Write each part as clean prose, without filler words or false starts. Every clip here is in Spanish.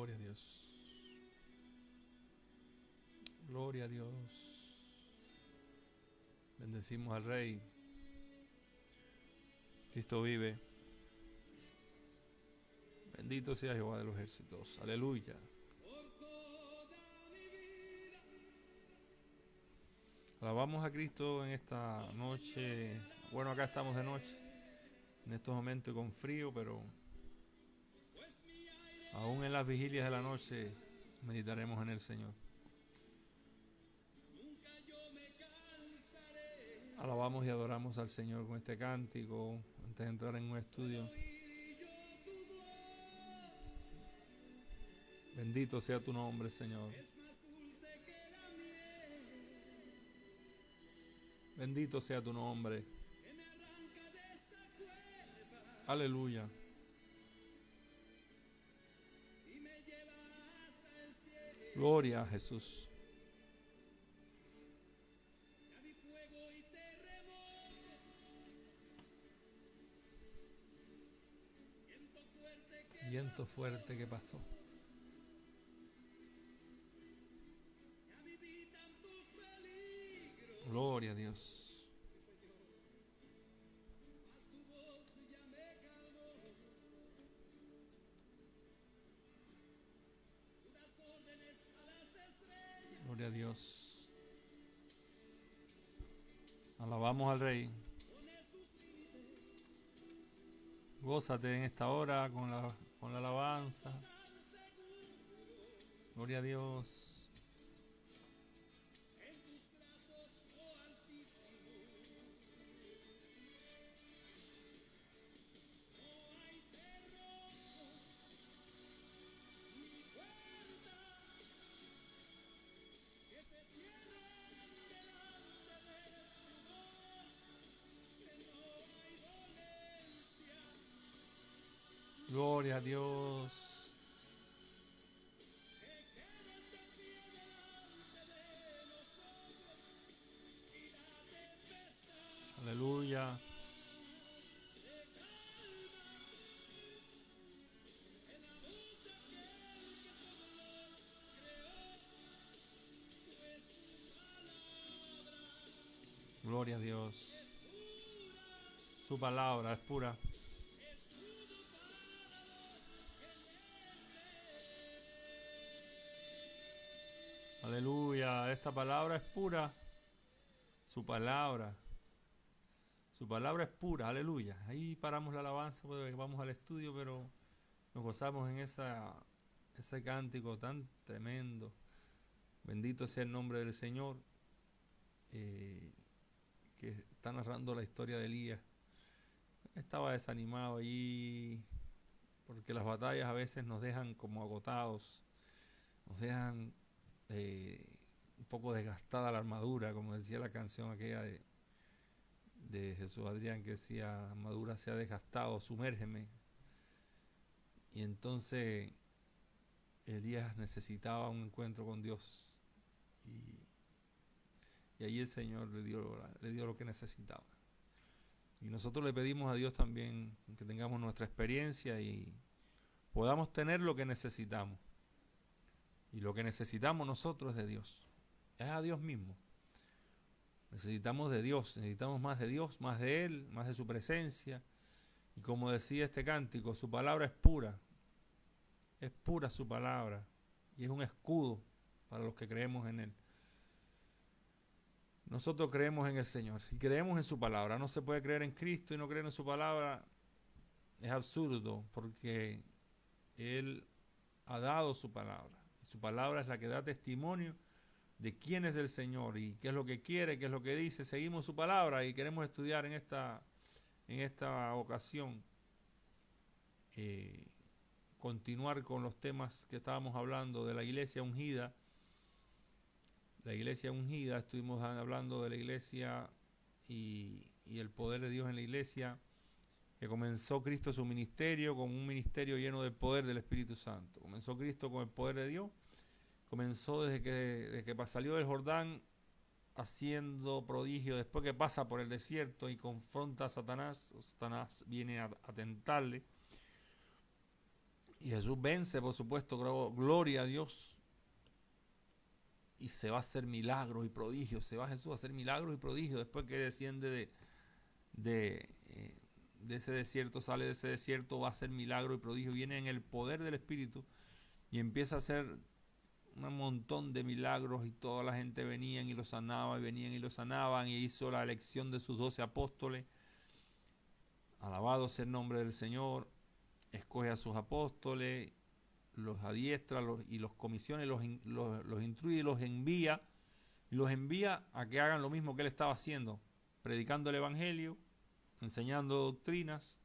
Gloria a Dios. Gloria a Dios. Bendecimos al Rey. Cristo vive. Bendito sea Jehová de los ejércitos. Aleluya. Alabamos a Cristo en esta noche. Bueno, acá estamos de noche. En estos momentos con frío, pero aún en las vigilias de la noche meditaremos en el Señor. Alabamos y adoramos al Señor con este cántico antes de entrar en un estudio. Bendito sea tu nombre, Señor. Bendito sea tu nombre. Aleluya. Gloria a Jesús. Viento fuerte que pasó. Gloria a Dios. Gloria a Dios. Alabamos al Rey. Gózate en esta hora con la alabanza. Gloria a Dios. Gloria a Dios. Aleluya. Gloria a Dios. Su palabra es pura. Aleluya. Esta palabra es pura. Su palabra es pura. Aleluya. Ahí paramos la alabanza porque vamos al estudio, pero nos gozamos en ese cántico tan tremendo. Bendito sea el nombre del Señor, que está narrando la historia de Elías. Estaba desanimado allí porque las batallas a veces nos dejan como agotados, nos dejan un poco desgastada la armadura, como decía la canción aquella de Jesús Adrián, que decía: armadura se ha desgastado, sumérgeme. Y entonces Elías necesitaba un encuentro con Dios, y ahí el Señor le dio lo que necesitaba. Y nosotros le pedimos a Dios también que tengamos nuestra experiencia y podamos tener lo que necesitamos. Y lo que necesitamos nosotros es de Dios, es a Dios mismo. Necesitamos de Dios, necesitamos más de Dios, más de Él, más de su presencia. Y como decía este cántico, su palabra es pura su palabra, y es un escudo para los que creemos en Él. Nosotros creemos en el Señor y creemos en su palabra. No se puede creer en Cristo y no creer en su palabra. Es absurdo, porque Él ha dado su palabra. Su palabra es la que da testimonio de quién es el Señor y qué es lo que quiere, qué es lo que dice. Seguimos su palabra y queremos estudiar en esta ocasión, continuar con los temas que estábamos hablando de la iglesia ungida. La iglesia ungida, estuvimos hablando de la iglesia y el poder de Dios en la iglesia, que comenzó Cristo su ministerio con un ministerio lleno del poder del Espíritu Santo. Comenzó Cristo con el poder de Dios, comenzó desde que salió del Jordán haciendo prodigios, después que pasa por el desierto y confronta a Satanás. Satanás viene a tentarle, Y Jesús vence, por supuesto, gloria a Dios. Y se va a hacer milagros y prodigios. Se va Jesús a hacer milagros y prodigios después que desciende de ese desierto, sale de ese desierto, va a hacer milagros y prodigios. Viene en el poder del Espíritu y empieza a hacer un montón de milagros y toda la gente venían y lo sanaba y venían y lo sanaban, y hizo la elección de sus 12 apóstoles. Alabado sea el nombre del Señor. Escoge a sus apóstoles, los adiestra y los comisiona, los instruye y los envía a que hagan lo mismo que él estaba haciendo, predicando el evangelio, enseñando doctrinas,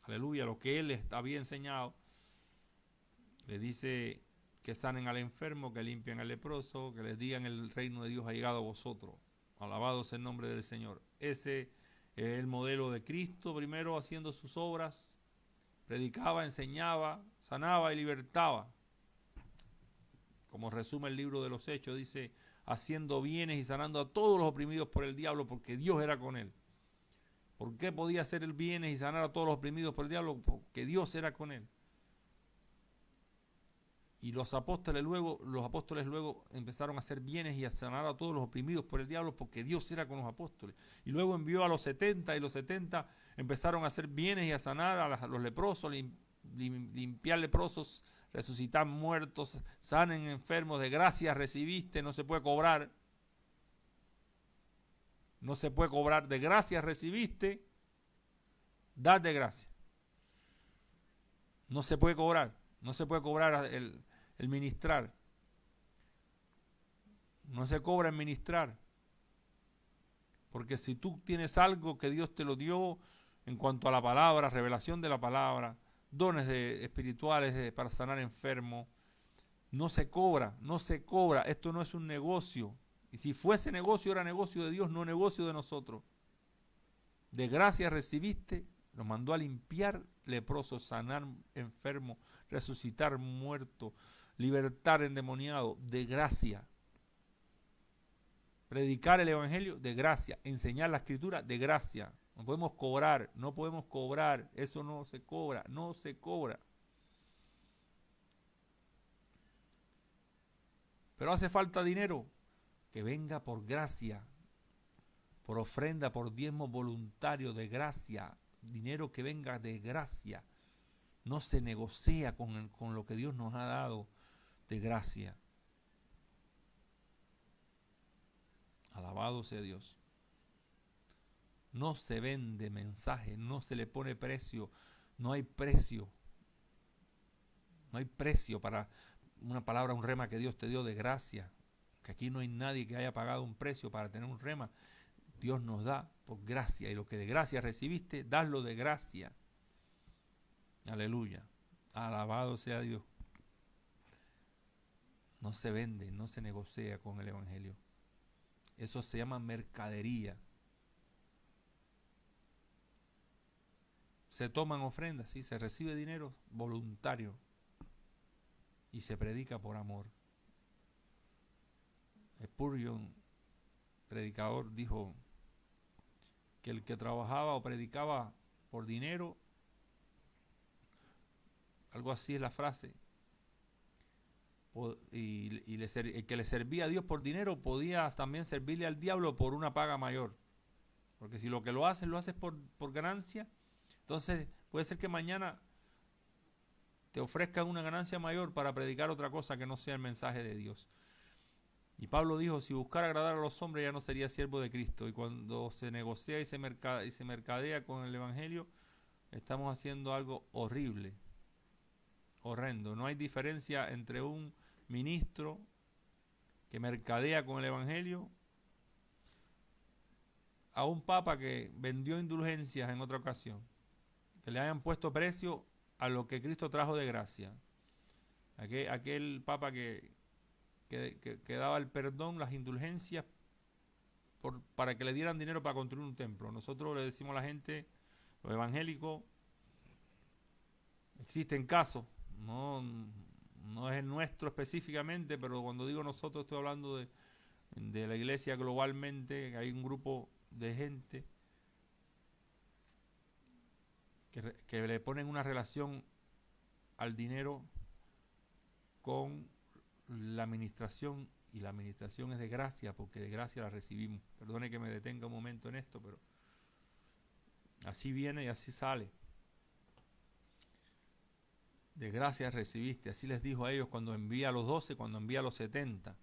aleluya, lo que él había enseñado. Les dice que sanen al enfermo, que limpien al leproso, que les digan el reino de Dios ha llegado a vosotros. Alabado sea el nombre del Señor. Ese es el modelo de Cristo, primero haciendo sus obras. Predicaba, enseñaba, sanaba y libertaba. Como resume el libro de los Hechos, dice, haciendo bienes y sanando a todos los oprimidos por el diablo, porque Dios era con él. ¿Por qué podía hacer el bienes y sanar a todos los oprimidos por el diablo? Porque Dios era con él. Y los apóstoles luego empezaron a hacer bienes y a sanar a todos los oprimidos por el diablo, porque Dios era con los apóstoles. Y luego envió a los 70, y los 70 empezaron a hacer bienes y a sanar a los leprosos, limpiar leprosos, resucitar muertos, sanen enfermos. De gracia recibiste, no se puede cobrar. No se puede cobrar. De gracia recibiste, dad de gracia. No se puede cobrar. No se puede cobrar el ministrar. No se cobra el ministrar. Porque si tú tienes algo que Dios te lo dio en cuanto a la palabra, revelación de la palabra, dones espirituales para sanar enfermos, no se cobra, no se cobra. Esto no es un negocio. Y si fuese negocio, era negocio de Dios, no negocio de nosotros. De gracia recibiste, nos mandó a limpiar leprosos, sanar enfermos, resucitar muertos, libertar endemoniados, de gracia. Predicar el evangelio, de gracia. Enseñar la escritura, de gracia. No podemos cobrar, eso no se cobra, no se cobra. Pero hace falta dinero, que venga por gracia, por ofrenda, por diezmo voluntario, de gracia. Dinero que venga de gracia. No se negocia con lo que Dios nos ha dado de gracia. Alabado sea Dios. No se vende mensaje, no se le pone precio, no hay precio. No hay precio para una palabra, un rema que Dios te dio de gracia. Que aquí no hay nadie que haya pagado un precio para tener un rema. Dios nos da por gracia, y lo que de gracia recibiste, daslo de gracia. Aleluya. Alabado sea Dios. No se vende, no se negocia con el evangelio. Eso se llama mercadería. Se toman ofrendas, sí, se recibe dinero voluntario y se predica por amor. Spurgeon, predicador, dijo que el que trabajaba o predicaba por dinero, algo así es la frase, y el que le servía a Dios por dinero podía también servirle al diablo por una paga mayor. Porque si lo que lo haces por ganancia, entonces puede ser que mañana te ofrezcan una ganancia mayor para predicar otra cosa que no sea el mensaje de Dios. Y Pablo dijo, si buscara agradar a los hombres ya no sería siervo de Cristo. Y cuando se negocia y se mercadea con el evangelio, estamos haciendo algo horrible, horrendo. No hay diferencia entre un ministro que mercadea con el evangelio a un papa que vendió indulgencias en otra ocasión, que le hayan puesto precio a lo que Cristo trajo de gracia. Aquel papa que daba el perdón, las indulgencias, para que le dieran dinero para construir un templo. Nosotros le decimos a la gente, los evangélicos, existen casos, no es el nuestro específicamente, pero cuando digo nosotros estoy hablando de la iglesia globalmente. Hay un grupo de gente que le ponen una relación al dinero con la administración, y la administración es de gracia, porque de gracia la recibimos. Perdone que me detenga un momento en esto, pero así viene y así sale. De gracia recibiste, así les dijo a ellos cuando envía a los 12, cuando envía a los 70.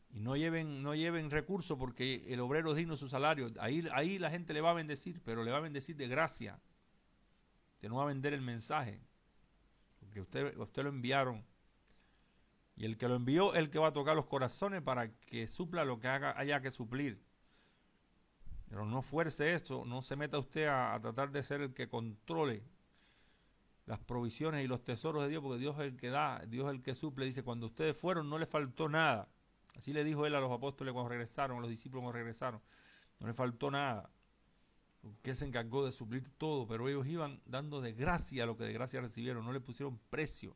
Y no lleven recursos, porque el obrero es digno de su salario. Ahí la gente le va a bendecir, pero le va a bendecir de gracia. Usted no va a vender el mensaje, porque usted lo enviaron. Y el que lo envió es el que va a tocar los corazones para que supla lo que haya que suplir. Pero no fuerce esto, no se meta usted a tratar de ser el que controle las provisiones y los tesoros de Dios, porque Dios es el que da, Dios es el que suple. Dice, cuando ustedes fueron no les faltó nada. Así le dijo él a los apóstoles cuando regresaron, a los discípulos cuando regresaron. No les faltó nada, porque él se encargó de suplir todo, pero ellos iban dando de gracia lo que de gracia recibieron, no le pusieron precio.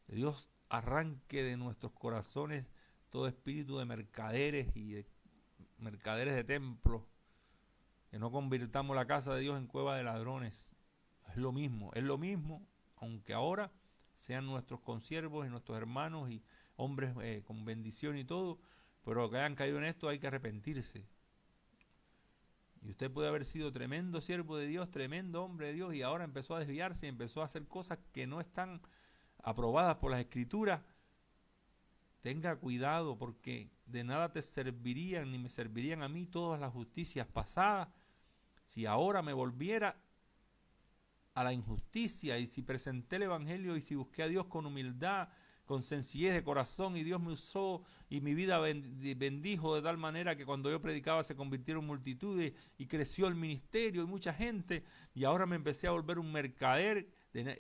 Que Dios arranque de nuestros corazones todo espíritu de mercaderes y de mercaderes de templos, que no convirtamos la casa de Dios en cueva de ladrones. Es lo mismo, aunque ahora sean nuestros consiervos y nuestros hermanos y hombres con bendición y todo, pero que hayan caído en esto hay que arrepentirse. Y usted puede haber sido tremendo siervo de Dios, tremendo hombre de Dios, y ahora empezó a desviarse y empezó a hacer cosas que no están aprobadas por las Escrituras. Tenga cuidado, porque de nada te servirían ni me servirían a mí todas las justicias pasadas si ahora me volviera a la injusticia, y si presenté el Evangelio y si busqué a Dios con humildad, con sencillez de corazón, y Dios me usó y mi vida bendijo de tal manera que cuando yo predicaba se convirtieron multitudes y creció el ministerio y mucha gente, y ahora me empecé a volver un mercader.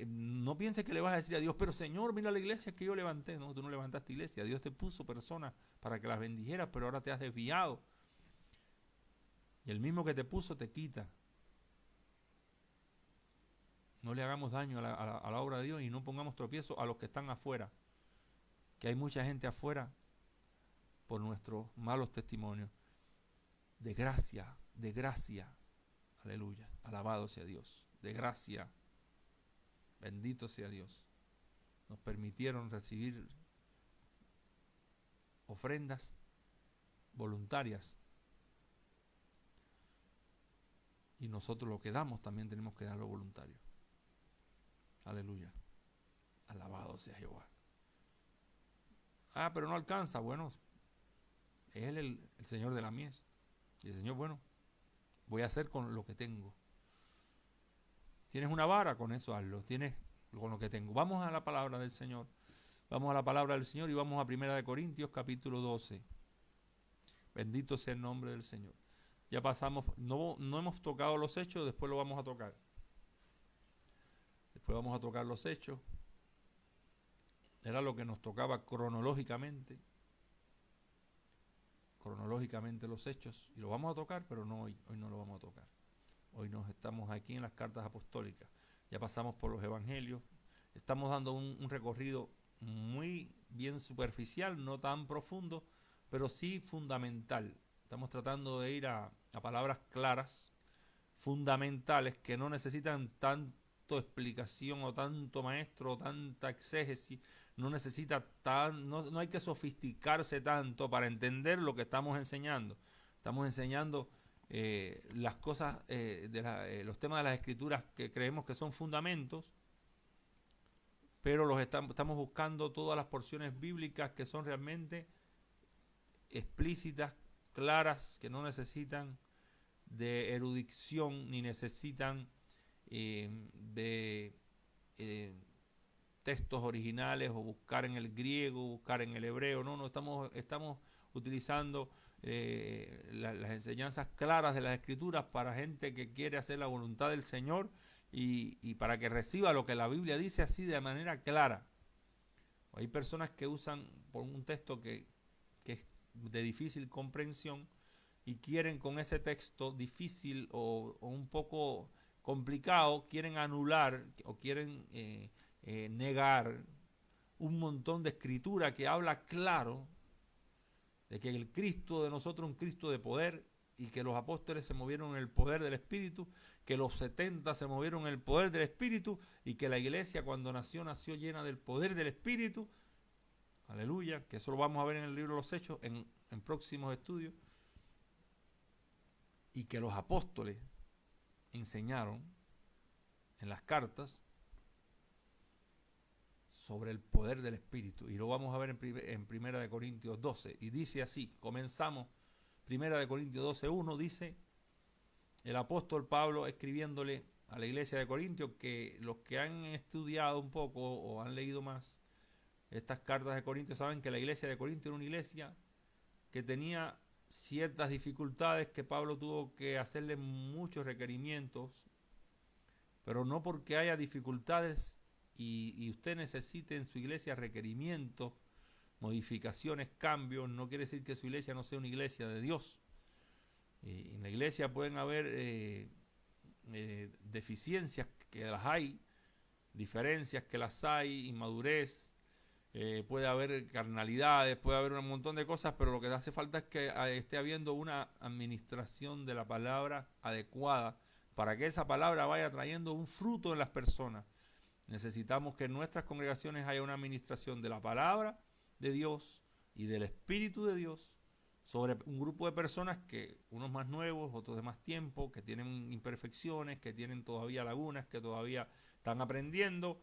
No pienses que le vas a decir a Dios, pero Señor, mira la iglesia que yo levanté. No, tú no levantaste iglesia, Dios te puso personas para que las bendijeras, pero ahora te has desviado, y el mismo que te puso te quita. No le hagamos daño a la obra de Dios, y no pongamos tropiezo a los que están afuera, que hay mucha gente afuera por nuestros malos testimonios. De gracia, aleluya, alabado sea Dios, de gracia, bendito sea Dios. Nos permitieron recibir ofrendas voluntarias, y nosotros lo que damos también tenemos que darlo voluntario. Aleluya, alabado sea Jehová. Pero no alcanza. Bueno, es Él el Señor de la mies. Y el Señor, bueno, voy a hacer con lo que tengo. Tienes una vara, con eso hazlo. Tienes con lo que tengo. Vamos a la palabra del Señor. Vamos a la palabra del Señor y vamos a 1 Corintios capítulo 12. Bendito sea el nombre del Señor. Ya pasamos, no hemos tocado los hechos, después lo vamos a tocar. Después vamos a tocar los hechos. Era lo que nos tocaba cronológicamente los hechos, y lo vamos a tocar, pero no hoy no lo vamos a tocar. Hoy nos estamos aquí en las cartas apostólicas. Ya pasamos por los evangelios, estamos dando un recorrido muy bien superficial, no tan profundo, pero sí fundamental. Estamos tratando de ir a palabras claras, fundamentales, que no necesitan tanto explicación o tanto maestro o tanta exégesis. No necesita no hay que sofisticarse tanto para entender lo que estamos enseñando. Estamos enseñando las cosas, los temas de las Escrituras que creemos que son fundamentos, pero estamos buscando todas las porciones bíblicas que son realmente explícitas, claras, que no necesitan de erudición ni necesitan de textos originales o buscar en el griego, buscar en el hebreo. No, estamos utilizando las enseñanzas claras de las Escrituras para gente que quiere hacer la voluntad del Señor y para que reciba lo que la Biblia dice así de manera clara. Hay personas que usan por un texto que es de difícil comprensión y quieren con ese texto difícil o un poco complicado, quieren anular o quieren negar un montón de escritura que habla claro de que el Cristo de nosotros es un Cristo de poder y que los apóstoles se movieron en el poder del Espíritu, que los 70 se movieron en el poder del Espíritu y que la iglesia cuando nació llena del poder del Espíritu. Aleluya, que eso lo vamos a ver en el libro de los Hechos en próximos estudios. Y que los apóstoles enseñaron en las cartas sobre el poder del Espíritu. Y lo vamos a ver en 1 Corintios 12. Y dice así, comenzamos 1 Corintios 12:1, dice el apóstol Pablo escribiéndole a la iglesia de Corintios, que los que han estudiado un poco o han leído más estas cartas de Corintios saben que la iglesia de Corintios era una iglesia que tenía ciertas dificultades, que Pablo tuvo que hacerle muchos requerimientos, pero no porque haya dificultades y usted necesite en su iglesia requerimientos, modificaciones, cambios, no quiere decir que su iglesia no sea una iglesia de Dios. En la iglesia pueden haber deficiencias, que las hay, diferencias que las hay, inmadurez, puede haber carnalidades, puede haber un montón de cosas, pero lo que hace falta es que esté habiendo una administración de la palabra adecuada para que esa palabra vaya trayendo un fruto en las personas. Necesitamos que en nuestras congregaciones haya una administración de la palabra de Dios y del Espíritu de Dios sobre un grupo de personas, que unos más nuevos, otros de más tiempo, que tienen imperfecciones, que tienen todavía lagunas, que todavía están aprendiendo,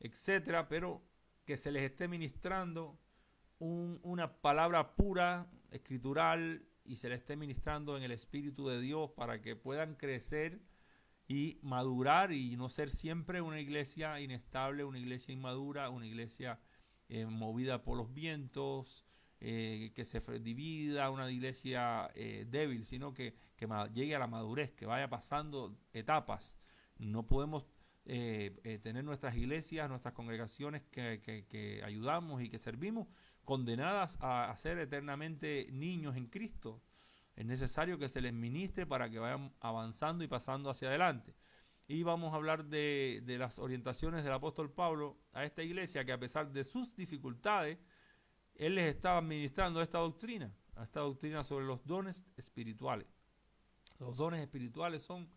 etcétera, pero que se les esté ministrando una palabra pura, escritural, y se les esté ministrando en el Espíritu de Dios para que puedan crecer y madurar y no ser siempre una iglesia inestable, una iglesia inmadura, una iglesia movida por los vientos, que se divida, una iglesia débil, sino que llegue a la madurez, que vaya pasando etapas. No podemos tener nuestras iglesias, nuestras congregaciones que ayudamos y que servimos, condenadas a ser eternamente niños en Cristo. Es necesario que se les ministre para que vayan avanzando y pasando hacia adelante. Y vamos a hablar de las orientaciones del apóstol Pablo a esta iglesia, que a pesar de sus dificultades, él les estaba administrando esta doctrina sobre los dones espirituales. Los dones espirituales son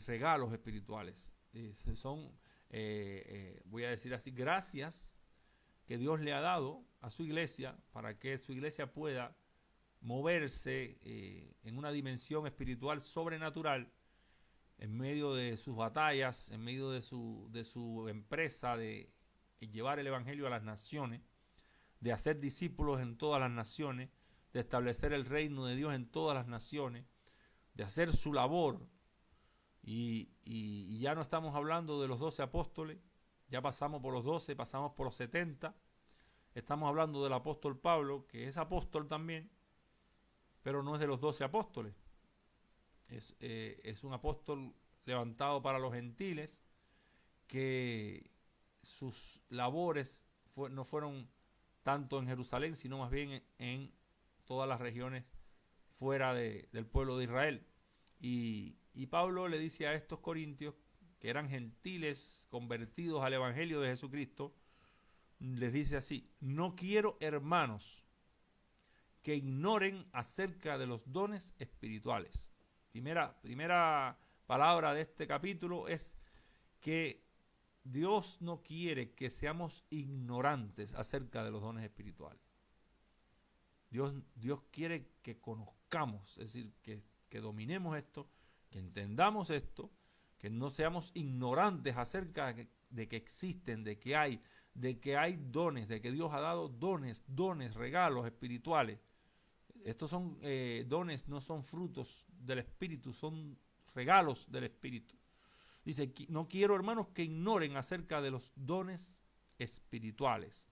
regalos espirituales. Son, voy a decir así, gracias que Dios le ha dado a su iglesia para que su iglesia pueda moverse en una dimensión espiritual sobrenatural en medio de sus batallas, en medio de su empresa de llevar el evangelio a las naciones, de hacer discípulos en todas las naciones, de establecer el reino de Dios en todas las naciones, de hacer su labor. Y ya no estamos hablando de los 12 apóstoles, ya pasamos por los 12, pasamos por los 70, estamos hablando del apóstol Pablo, que es apóstol también, pero no es de los 12 apóstoles. Es un apóstol levantado para los gentiles, que sus labores no fueron tanto en Jerusalén, sino más bien en todas las regiones fuera del pueblo de Israel. Y Pablo le dice a estos corintios, que eran gentiles convertidos al evangelio de Jesucristo, les dice así: no quiero, hermanos, que ignoren acerca de los dones espirituales. Primera palabra de este capítulo es que Dios no quiere que seamos ignorantes acerca de los dones espirituales. Dios quiere que conozcamos, es decir, que dominemos esto, que entendamos esto, que no seamos ignorantes acerca de que existen, de que hay dones, de que Dios ha dado dones, regalos espirituales. Estos son dones, no son frutos del Espíritu, son regalos del Espíritu. Dice, no quiero, hermanos, que ignoren acerca de los dones espirituales.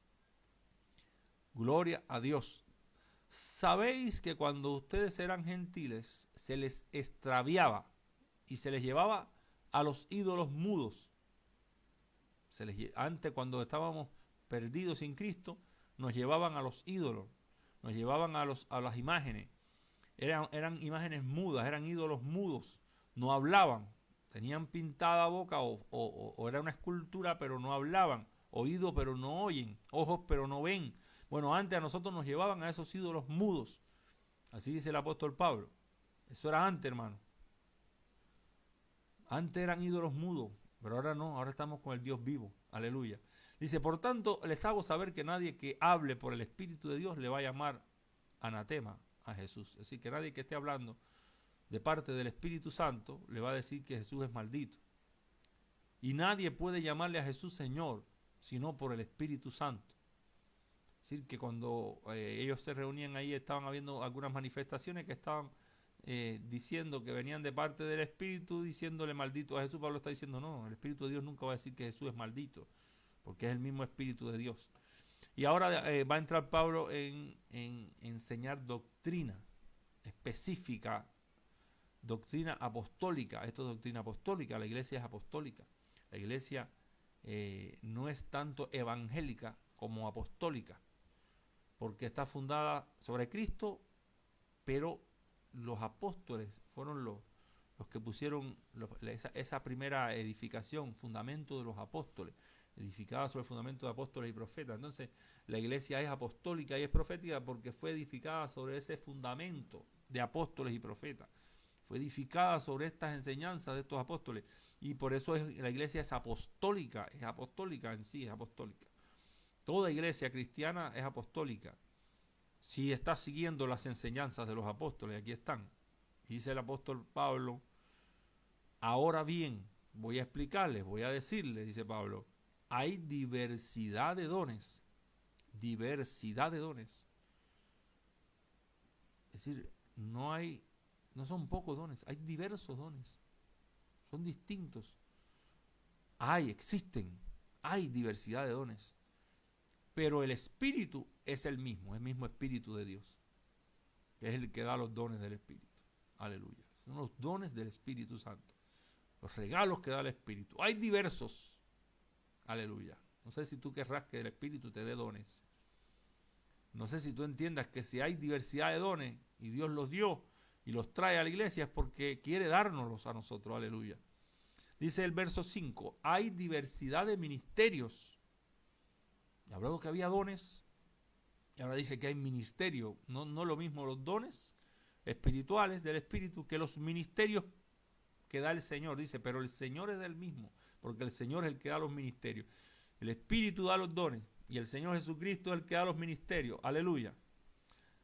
Gloria a Dios. Sabéis que cuando ustedes eran gentiles, se les extraviaba y se les llevaba a los ídolos mudos. Antes, cuando estábamos perdidos sin Cristo, nos llevaban a los ídolos, nos llevaban a las imágenes. Eran imágenes mudas, eran ídolos mudos, no hablaban. Tenían pintada boca o era una escultura, pero no hablaban. Oído, pero no oyen. Ojos, pero no ven. Bueno, antes a nosotros nos llevaban a esos ídolos mudos. Así dice el apóstol Pablo. Eso era antes, hermano. Antes eran ídolos mudos, pero ahora no, ahora estamos con el Dios vivo. Aleluya. Dice, por tanto, les hago saber que nadie que hable por el Espíritu de Dios le va a llamar anatema a Jesús. Es decir, que nadie que esté hablando de parte del Espíritu Santo le va a decir que Jesús es maldito. Y nadie puede llamarle a Jesús Señor, sino por el Espíritu Santo. Es decir, que cuando ellos se reunían ahí, estaban habiendo algunas manifestaciones que estaban diciendo que venían de parte del Espíritu, diciéndole maldito a Jesús. Pablo está diciendo, no, el Espíritu de Dios nunca va a decir que Jesús es maldito, porque es el mismo Espíritu de Dios. Y ahora va a entrar Pablo en enseñar doctrina específica, doctrina apostólica. Esto es doctrina apostólica, la iglesia es apostólica. La iglesia no es tanto evangélica como apostólica, porque está fundada sobre Cristo, pero los apóstoles fueron los que pusieron esa primera edificación, fundamento de los apóstoles, edificada sobre el fundamento de apóstoles y profetas. Entonces, la iglesia es apostólica y es profética porque fue edificada sobre ese fundamento de apóstoles y profetas. Fue edificada sobre estas enseñanzas de estos apóstoles. Y por eso la iglesia es apostólica en sí, es apostólica. Toda iglesia cristiana es apostólica. Si está siguiendo las enseñanzas de los apóstoles, aquí están. Dice el apóstol Pablo, ahora bien, voy a explicarles, voy a decirles, dice Pablo, hay diversidad de dones. Diversidad de dones. Es decir, no son pocos dones, hay diversos dones. Son distintos. Existen, hay diversidad de dones. Pero el Espíritu es el mismo Espíritu de Dios, que es el que da los dones del Espíritu. Aleluya. Son los dones del Espíritu Santo, los regalos que da el Espíritu. Hay diversos. Aleluya. No sé si tú querrás que el Espíritu te dé dones. No sé si tú entiendas que si hay diversidad de dones y Dios los dio y los trae a la iglesia es porque quiere dárnoslos a nosotros. Aleluya. Dice el verso 5, hay diversidad de ministerios. Y hablado que había dones, y ahora dice que hay ministerio. No lo mismo los dones espirituales del Espíritu que los ministerios que da el Señor. Dice, pero el Señor es el mismo, porque el Señor es el que da los ministerios. El Espíritu da los dones y el Señor Jesucristo es el que da los ministerios. Aleluya.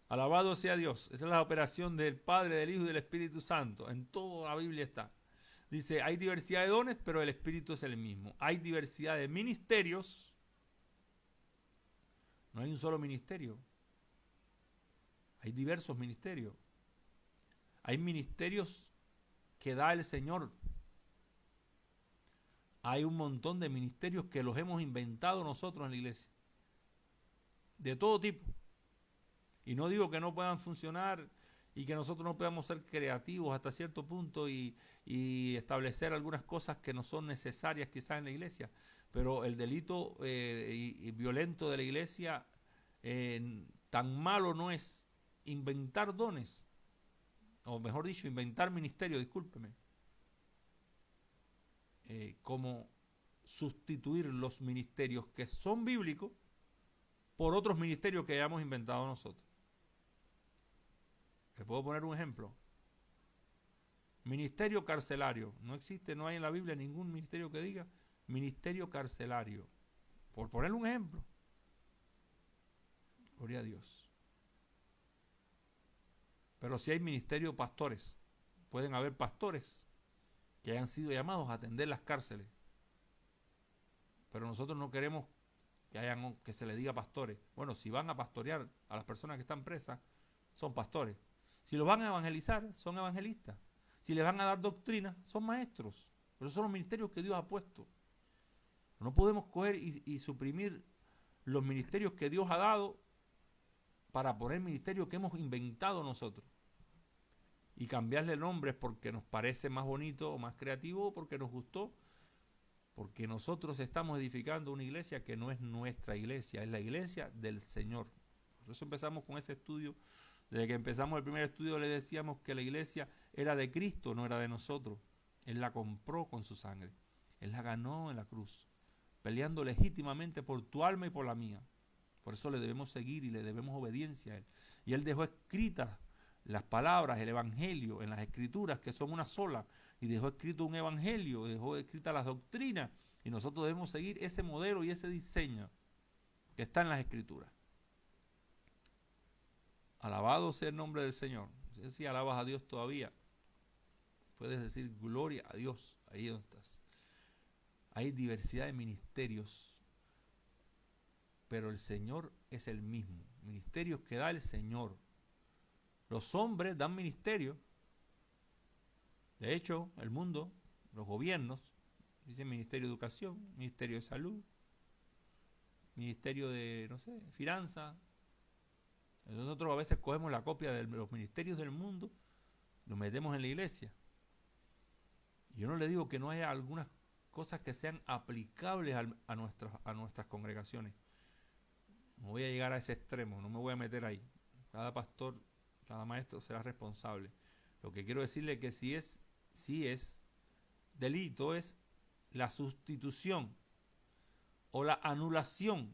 Alabado sea Dios. Esa es la operación del Padre, del Hijo y del Espíritu Santo. En toda la Biblia está. Dice, hay diversidad de dones, pero el Espíritu es el mismo. Hay diversidad de ministerios. No hay un solo ministerio. Hay diversos ministerios. Hay ministerios que da el Señor. Hay un montón de ministerios que los hemos inventado nosotros en la iglesia. De todo tipo. Y no digo que no puedan funcionar y que nosotros no podamos ser creativos hasta cierto punto y establecer algunas cosas que no son necesarias quizás en la iglesia. Pero el delito y violento de la iglesia tan malo no es inventar dones, o mejor dicho, inventar ministerios, discúlpeme, como sustituir los ministerios que son bíblicos por otros ministerios que hayamos inventado nosotros. ¿Le puedo poner un ejemplo? Ministerio carcelario. No existe, no hay en la Biblia ningún ministerio que diga ministerio carcelario. Por poner un ejemplo. Gloria a Dios. Pero si hay ministerio pastores, pueden haber pastores que hayan sido llamados a atender las cárceles. Pero nosotros no queremos que se le diga pastores. Bueno, si van a pastorear a las personas que están presas, son pastores. Si los van a evangelizar, son evangelistas. Si les van a dar doctrina, son maestros. Pero esos son los ministerios que Dios ha puesto. No podemos coger y suprimir los ministerios que Dios ha dado para poner ministerios que hemos inventado nosotros. Y cambiarle nombres porque nos parece más bonito o más creativo o porque nos gustó. Porque nosotros estamos edificando una iglesia que no es nuestra iglesia, es la iglesia del Señor. Por eso empezamos con ese estudio. Desde que empezamos el primer estudio le decíamos que la iglesia era de Cristo, no era de nosotros. Él la compró con su sangre. Él la ganó en la cruz, peleando legítimamente por tu alma y por la mía. Por eso le debemos seguir y le debemos obediencia a Él. Y Él dejó escritas las palabras, el evangelio en las escrituras, que son una sola, y dejó escrito un evangelio, dejó escritas las doctrinas, y nosotros debemos seguir ese modelo y ese diseño que está en las escrituras. Alabado sea el nombre del Señor. No sé si alabas a Dios todavía. Puedes decir gloria a Dios, ahí donde estás. Hay diversidad de ministerios, pero el Señor es el mismo. Ministerios que da el Señor. Los hombres dan ministerios. De hecho, el mundo, los gobiernos, dicen Ministerio de Educación, Ministerio de Salud, Ministerio de, no sé, Finanzas. Nosotros a veces cogemos la copia de los ministerios del mundo, los metemos en la iglesia. Yo no le digo que no haya algunas cosas que sean aplicables a nuestras congregaciones. No voy a llegar a ese extremo, no me voy a meter ahí. Cada pastor, cada maestro será responsable. Lo que quiero decirle es que si es delito, es la sustitución o la anulación.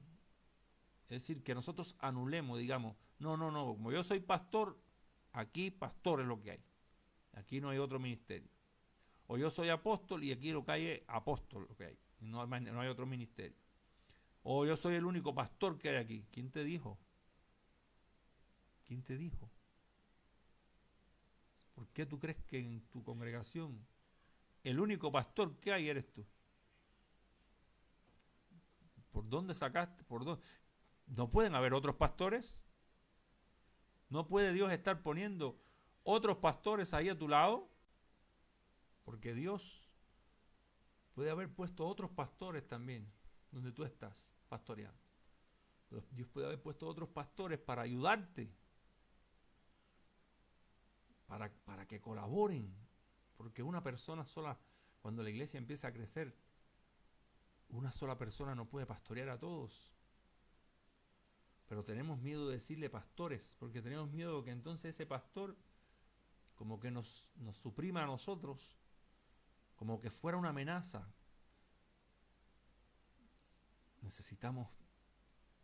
Es decir, que nosotros anulemos, digamos, no, como yo soy pastor, aquí pastor es lo que hay. Aquí no hay otro ministerio. O yo soy apóstol y aquí lo que hay es apóstol lo que hay. Y no hay otro ministerio. O yo soy el único pastor que hay aquí. ¿Quién te dijo? ¿Quién te dijo? ¿Por qué tú crees que en tu congregación el único pastor que hay eres tú? ¿Por dónde sacaste? ¿Por dónde? ¿No pueden haber otros pastores? ¿No puede Dios estar poniendo otros pastores ahí a tu lado? Porque Dios puede haber puesto otros pastores también donde tú estás pastoreando. Dios puede haber puesto otros pastores para ayudarte, para que colaboren. Porque una persona sola, cuando la iglesia empieza a crecer, una sola persona no puede pastorear a todos. Pero tenemos miedo de decirle pastores, porque tenemos miedo de que entonces ese pastor como que nos suprima a nosotros, como que fuera una amenaza. Necesitamos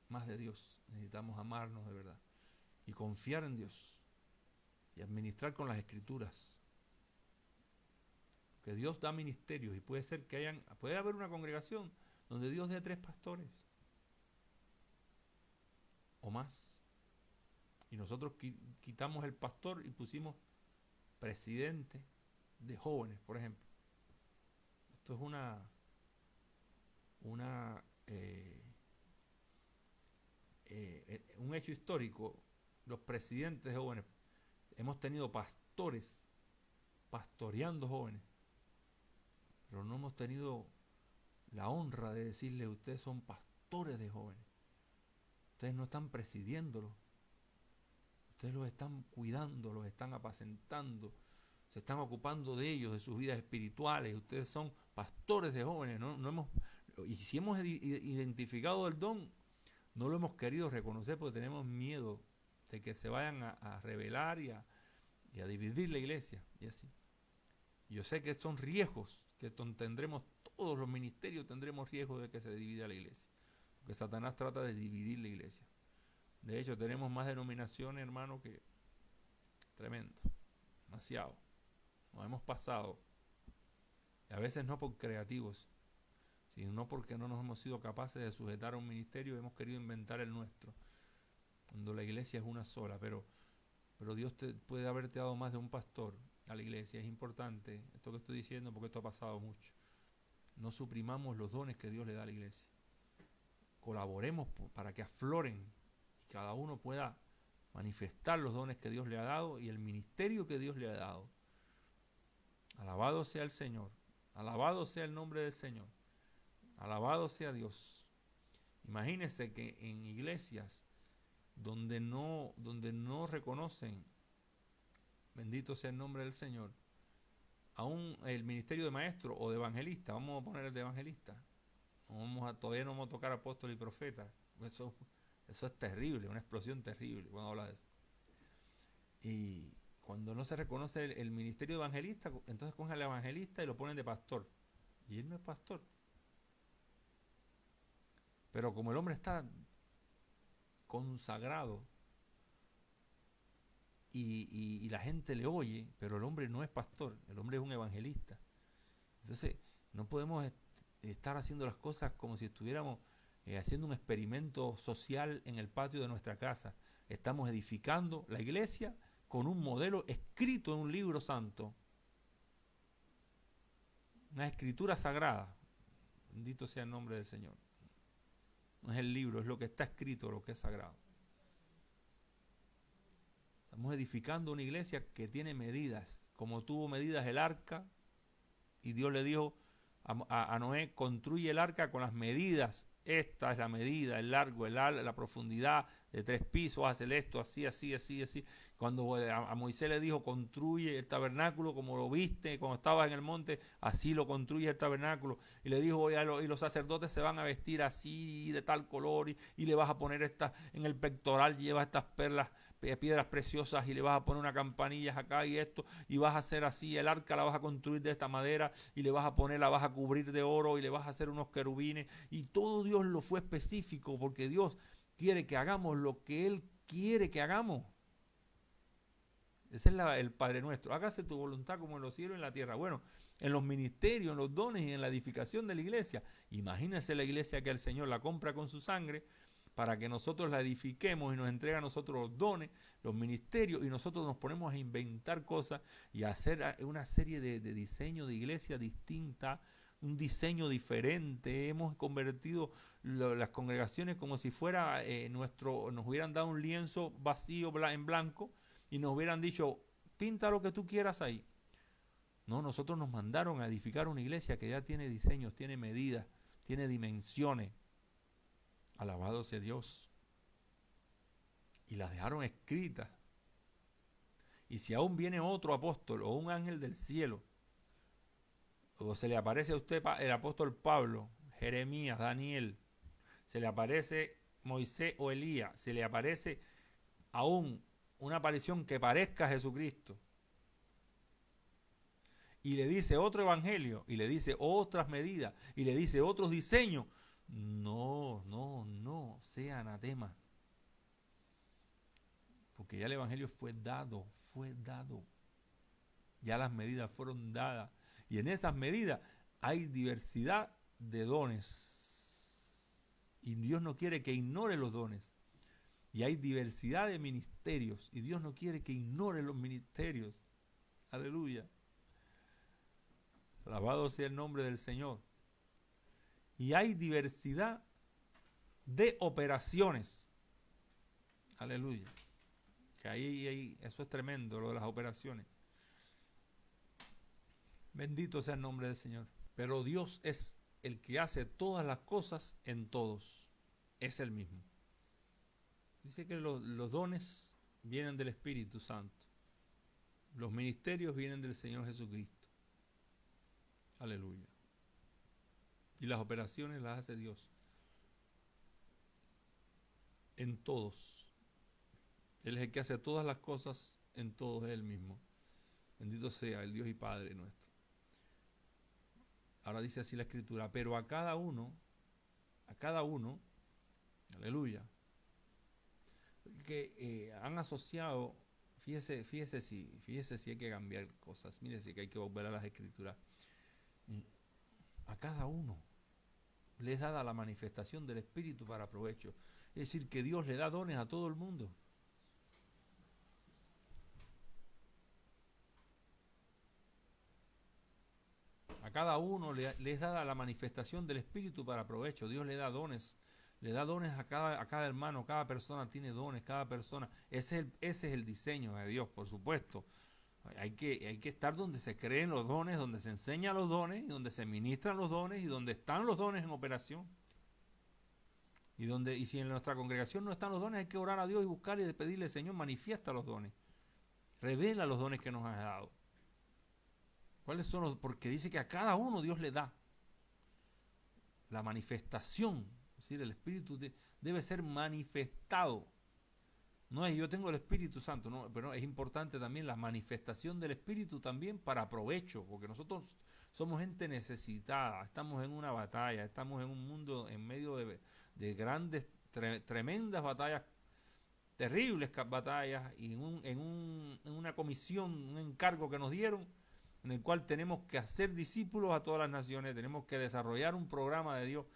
más de Dios, necesitamos amarnos de verdad y confiar en Dios y administrar con las escrituras. Porque Dios da ministerios y puede ser que puede haber una congregación donde Dios dé 3 pastores o más. Y nosotros quitamos el pastor y pusimos presidente de jóvenes, por ejemplo. Esto es un hecho histórico. Los presidentes de jóvenes, hemos tenido pastores pastoreando jóvenes, pero no hemos tenido la honra de decirle: ustedes son pastores de jóvenes, ustedes no están presidiéndolos, ustedes los están cuidando, los están apacentando, se están ocupando de ellos, de sus vidas espirituales. Ustedes son pastores de jóvenes. Y si hemos identificado el don, no lo hemos querido reconocer porque tenemos miedo de que se vayan a rebelar y a dividir la iglesia. Y así. Yo sé que son riesgos que tendremos, todos los ministerios tendremos riesgos de que se divida la iglesia. Porque Satanás trata de dividir la iglesia. De hecho, tenemos más denominaciones, hermano, que tremendo. Demasiado. Nos hemos pasado. Y a veces no por creativos, sino porque no nos hemos sido capaces de sujetar a un ministerio y hemos querido inventar el nuestro. Cuando la iglesia es una sola, pero Dios puede haberte dado más de un pastor a la iglesia. Es importante esto que estoy diciendo porque esto ha pasado mucho. No suprimamos los dones que Dios le da a la iglesia. Colaboremos para que afloren y cada uno pueda manifestar los dones que Dios le ha dado y el ministerio que Dios le ha dado. Alabado sea el Señor, alabado sea el nombre del Señor, alabado sea Dios. Imagínense que en iglesias donde no reconocen, bendito sea el nombre del Señor, aún el ministerio de maestro o de evangelista, vamos a poner el de evangelista, todavía no vamos a tocar apóstol y profeta. Eso es terrible, una explosión terrible cuando habla de eso. Y cuando no se reconoce el ministerio de evangelista, entonces cogen al evangelista y lo ponen de pastor. Y él no es pastor. Pero como el hombre está consagrado y la gente le oye, pero el hombre no es pastor, el hombre es un evangelista. Entonces, no podemos estar haciendo las cosas como si estuviéramos haciendo un experimento social en el patio de nuestra casa. Estamos edificando la iglesia con un modelo escrito en un libro santo, una escritura sagrada. Bendito sea el nombre del Señor. No es el libro, es lo que está escrito, lo que es sagrado. Estamos edificando una iglesia que tiene medidas, como tuvo medidas el arca, y Dios le dijo a Noé, construye el arca con las medidas. Esta es la medida, el largo, la profundidad de 3 pisos, hacer esto, así, así, así, así. Cuando a Moisés le dijo, construye el tabernáculo como lo viste cuando estabas en el monte, así lo construye el tabernáculo. Y le dijo, y los sacerdotes se van a vestir así, de tal color, y le vas a poner en el pectoral, lleva estas perlas, piedras preciosas, y le vas a poner una campanilla acá y esto, y vas a hacer así, el arca la vas a construir de esta madera, y le vas a poner, la vas a cubrir de oro, y le vas a hacer unos querubines, y todo Dios lo fue específico, porque Dios quiere que hagamos lo que Él quiere que hagamos. Ese es el Padre Nuestro. Hágase tu voluntad como en los cielos y en la tierra. Bueno, en los ministerios, en los dones y en la edificación de la iglesia. Imagínense la iglesia que el Señor la compra con su sangre para que nosotros la edifiquemos y nos entrega a nosotros los dones, los ministerios, y nosotros nos ponemos a inventar cosas y a hacer una serie de diseño de iglesia distinta, un diseño diferente. Hemos convertido las congregaciones como si fuera nos hubieran dado un lienzo vacío en blanco y nos hubieran dicho, pinta lo que tú quieras ahí. No, nosotros nos mandaron a edificar una iglesia que ya tiene diseños, tiene medidas, tiene dimensiones. Alabado sea Dios. Y las dejaron escritas. Y si aún viene otro apóstol o un ángel del cielo, o se le aparece a usted el apóstol Pablo, Jeremías, Daniel, se le aparece Moisés o Elías, se le aparece aún una aparición que parezca a Jesucristo, y le dice otro evangelio, y le dice otras medidas, y le dice otros diseños, no sea anatema, porque ya el evangelio fue dado, ya las medidas fueron dadas, y en esas medidas hay diversidad de dones, y Dios no quiere que ignore los dones. Y hay diversidad de ministerios, y Dios no quiere que ignore los ministerios. Aleluya. Alabado sea el nombre del Señor. Y hay diversidad de operaciones. Aleluya. Que ahí eso es tremendo, lo de las operaciones. Bendito sea el nombre del Señor. Pero Dios es el que hace todas las cosas en todos. Es el mismo. Dice que los dones vienen del Espíritu Santo. Los ministerios vienen del Señor Jesucristo. Aleluya. Y las operaciones las hace Dios. En todos. Él es el que hace todas las cosas en todos, es Él mismo. Bendito sea el Dios y Padre nuestro. Ahora dice así la Escritura, pero a cada uno, aleluya, que han asociado, fíjese si hay que cambiar cosas, mírese que hay que volver a las Escrituras. A cada uno les da la manifestación del Espíritu para provecho. Es decir, que Dios le da dones a todo el mundo. A cada uno les da la manifestación del Espíritu para provecho. Dios le da dones. Le da dones a cada hermano, cada persona tiene dones, cada persona. Ese es el diseño de Dios, por supuesto. Hay que estar donde se creen los dones, donde se enseñan los dones, y donde se ministran los dones, y donde están los dones en operación. Y si en nuestra congregación no están los dones, hay que orar a Dios y buscarle y pedirle, Señor, manifiesta los dones. Revela los dones que nos has dado. ¿Cuáles son los? Porque dice que a cada uno Dios le da la manifestación. Es decir, el Espíritu debe ser manifestado. No es yo tengo el Espíritu Santo, no, pero es importante también la manifestación del Espíritu también para provecho, porque nosotros somos gente necesitada, estamos en una batalla, estamos en un mundo en medio de grandes, tremendas batallas terribles batallas y en una comisión, un encargo que nos dieron, en el cual tenemos que hacer discípulos a todas las naciones, tenemos que desarrollar un programa de Dios,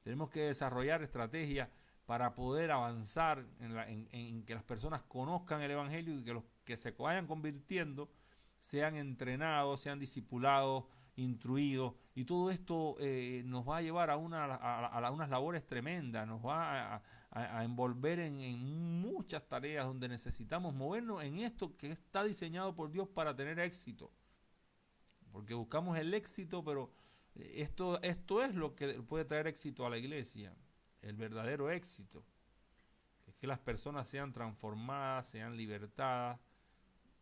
tenemos que desarrollar estrategias para poder avanzar en que las personas conozcan el Evangelio y que los que se vayan convirtiendo sean entrenados, sean discipulados, instruidos, y todo esto nos va a llevar a unas labores tremendas, nos va a envolver en muchas tareas donde necesitamos movernos en esto que está diseñado por Dios para tener éxito, porque buscamos el éxito, pero esto es lo que puede traer éxito a la iglesia, el verdadero éxito, es que las personas sean transformadas, sean libertadas,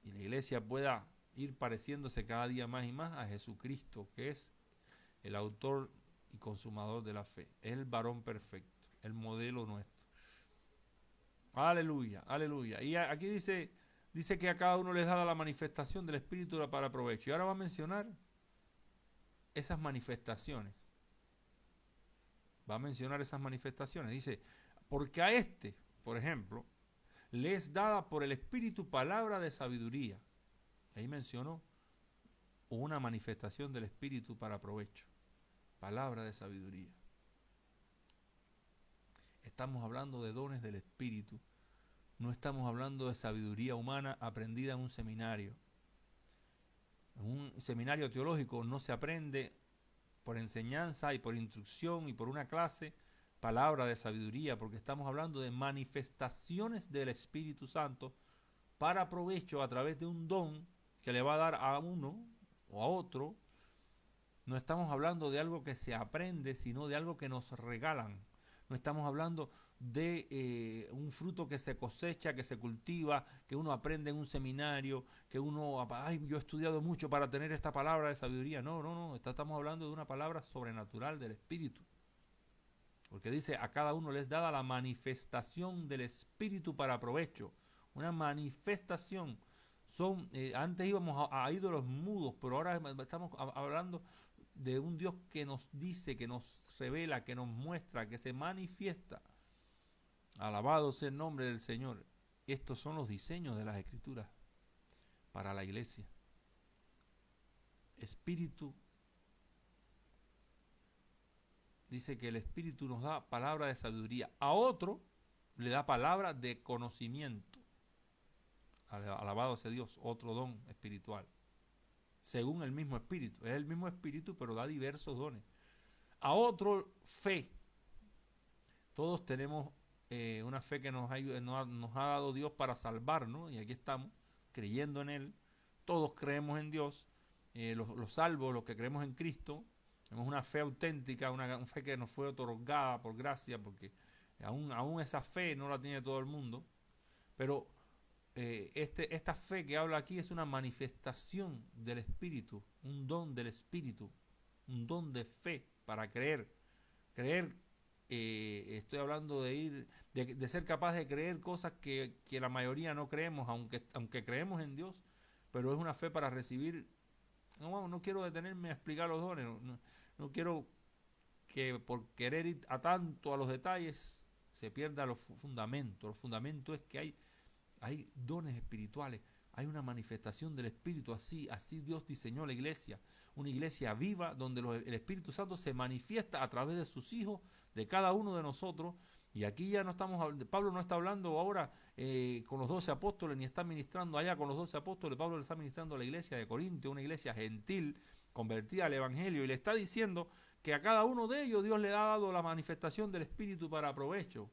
y la iglesia pueda ir pareciéndose cada día más y más a Jesucristo, que es el autor y consumador de la fe, el varón perfecto, el modelo nuestro. Aleluya, aleluya. Y aquí dice que a cada uno les da la manifestación del Espíritu para provecho. Y ahora va a mencionar esas manifestaciones. Va a mencionar esas manifestaciones. Dice, porque a este, por ejemplo, le es dada por el Espíritu palabra de sabiduría. Ahí mencionó una manifestación del Espíritu para provecho. Palabra de sabiduría. Estamos hablando de dones del Espíritu. No estamos hablando de sabiduría humana aprendida en un seminario. En un seminario teológico no se aprende por enseñanza y por instrucción y por una clase palabra de sabiduría, porque estamos hablando de manifestaciones del Espíritu Santo para provecho a través de un don que le va a dar a uno o a otro. No estamos hablando de algo que se aprende, sino de algo que nos regalan. No estamos hablando de un fruto que se cosecha, que se cultiva, que uno aprende en un seminario, que uno, yo he estudiado mucho para tener esta palabra de sabiduría. No, estamos hablando de una palabra sobrenatural del Espíritu. Porque dice, a cada uno les dada la manifestación del Espíritu para provecho. Una manifestación. Antes íbamos a ídolos mudos, pero ahora estamos hablando de un Dios que nos dice, que nos revela, que nos muestra, que se manifiesta. Alabado sea el nombre del Señor. Estos son los diseños de las Escrituras para la iglesia. Espíritu. Dice que el Espíritu nos da palabra de sabiduría. A otro le da palabra de conocimiento. Alabado sea Dios, otro don espiritual. Según el mismo Espíritu. Es el mismo Espíritu, pero da diversos dones. A otro, fe. Todos tenemos una fe que nos ha dado Dios para salvarnos, y aquí estamos, creyendo en Él. Todos creemos en Dios. Los salvos, los que creemos en Cristo, tenemos una fe auténtica, una fe que nos fue otorgada por gracia, porque aún esa fe no la tiene todo el mundo. Pero esta fe que habla aquí es una manifestación del Espíritu, un don del Espíritu, un don de fe para creer. Estoy hablando de ser capaz de creer cosas que la mayoría no creemos, aunque creemos en Dios, pero es una fe para recibir. No quiero detenerme a explicar los dones, no quiero que por querer ir tanto a los detalles se pierda los fundamentos. Los fundamentos es que hay dones espirituales, hay una manifestación del Espíritu, así Dios diseñó la iglesia, una iglesia viva donde el Espíritu Santo se manifiesta a través de sus hijos, de cada uno de nosotros. Y aquí ya Pablo no está hablando ahora con los 12 apóstoles, ni está ministrando allá con los 12 apóstoles. Pablo le está ministrando a la iglesia de Corinto, una iglesia gentil, convertida al Evangelio, y le está diciendo que a cada uno de ellos Dios le ha dado la manifestación del Espíritu para provecho.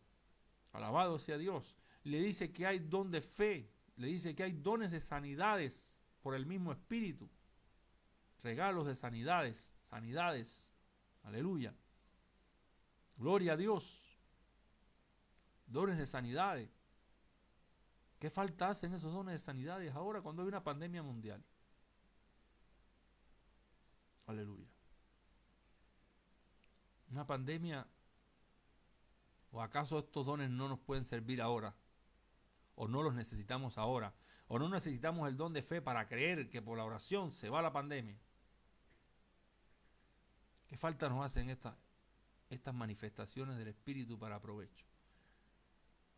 Alabado sea Dios. Le dice que hay don de fe, le dice que hay dones de sanidades por el mismo Espíritu, regalos de sanidades, aleluya, gloria a Dios, dones de sanidades. ¿Qué falta hacen esos dones de sanidades ahora cuando hay una pandemia mundial? Aleluya. Una pandemia, ¿o acaso estos dones no nos pueden servir ahora? ¿O no los necesitamos ahora? ¿O no necesitamos el don de fe para creer que por la oración se va la pandemia? ¿Qué falta nos hacen estas manifestaciones del Espíritu para provecho?